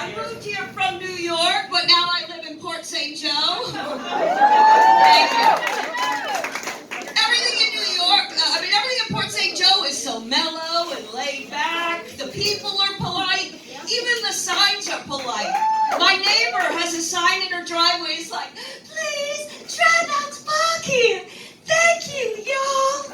I moved here from New York, but now I live in Port St. Joe. Thank you. Everything in New York, everything in Port St. Joe is so mellow and laid back. The people are polite. Even the signs are polite. My neighbor has a sign in her driveway. It's like, please try not to park here. Thank you, y'all.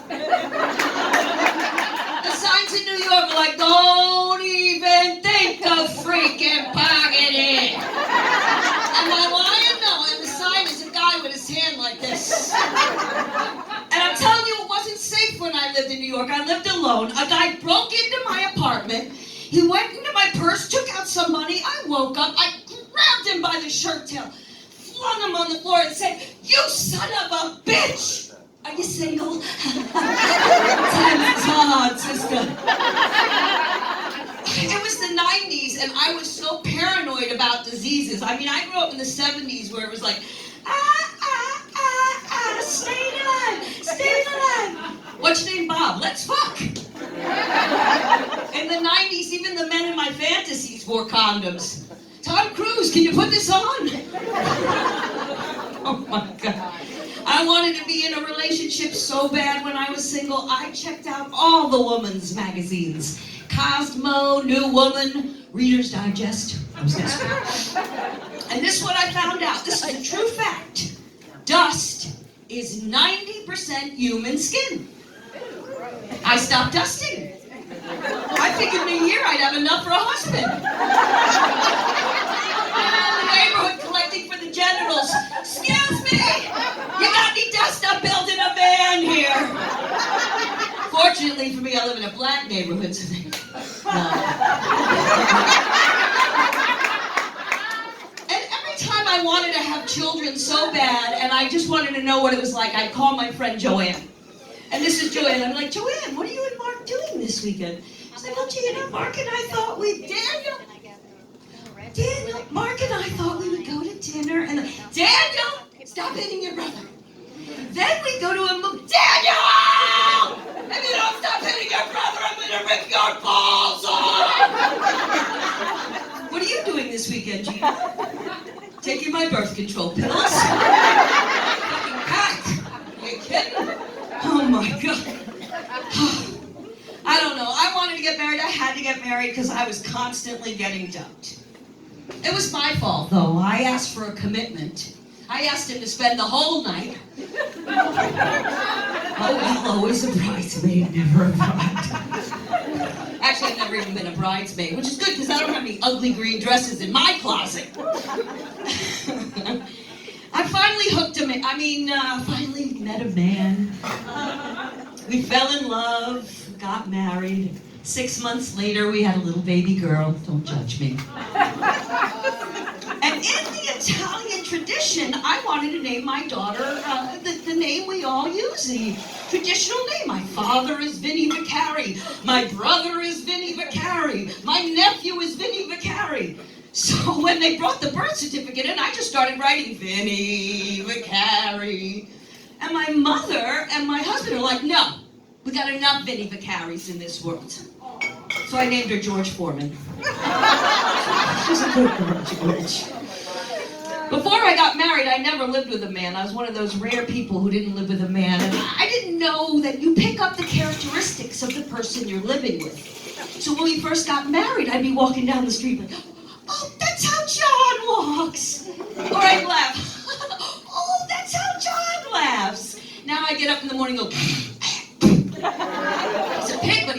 The signs in New York are like, don't even think of freaking parking in. And I want to know, and the sign is a guy with his hand like this. And I'm telling you, it wasn't safe when I lived in New York. I lived alone. A guy broke into my apartment. He went into my purse, took out some money. I woke up. I grabbed him by the shirt tail, flung him on the floor, and said, you son of a bitch! Are you single? Time's hard, sister. It was the 90s, and I was so paranoid about diseases. I mean, I grew up in the 70s where it was like, stay alive, stay alive. What's your name, Bob? Let's fuck. In the 90s, even the men in my fantasies wore condoms. Tom Cruise, can you put this on? Oh my God. I wanted to be in a relationship so bad when I was single, I checked out all the women's magazines. Cosmo, New Woman, Reader's Digest. And this is what I found out. This is a true fact. Dust is 90% human skin. I stopped dusting. I figured in a year I'd have enough for a husband. The neighborhood collecting for the genitals. Excuse me, you got any dust? I'm building a van here. Fortunately for me, I live in a black neighborhood, so they... No. And every time I wanted to have children so bad, and I just wanted to know what it was like, I'd call my friend Joanne. And this is Joanne. I'm like, Joanne, what are you and Mark doing this weekend? She's like, well, Gina, Mark and I thought Mark and I thought we would go to dinner. And Daniel, stop hitting your brother. Then we go to a movie. Daniel! If you don't stop hitting your brother, I'm going to rip your balls off. What are you doing this weekend, Gina? Taking my birth control pills. Fucking packed. Are you kidding? Oh my God. I don't know. I wanted to get married. I had to get married because I was constantly getting dumped. It was my fault, though. I asked for a commitment. I asked him to spend the whole night. Oh, well, always a bridesmaid, never a bride. Actually, I've never even been a bridesmaid, which is good because I don't have any ugly green dresses in my closet. I finally finally met a man. We fell in love, got married. 6 months later, we had a little baby girl. Don't judge me. And in the Italian tradition, I wanted to name my daughter the name we all use, the traditional name. My father is Vinnie Vicari. My brother is Vinnie Vicari. My nephew is Vinnie Vicari. So when they brought the birth certificate in, I just started writing Vinnie Vicari. And my mother and my husband are like, no, we got enough Vinnie Vicaris in this world. So I named her George Foreman. She's a good girl, George. Before I got married, I never lived with a man. I was one of those rare people who didn't live with a man. And I didn't know that you pick up the characteristics of the person you're living with. So when we first got married, I'd be walking down the street like, oh, that's how John walks. Or I'd laugh. Oh, that's how John laughs. Now I get up in the morning and go, he's a pig, but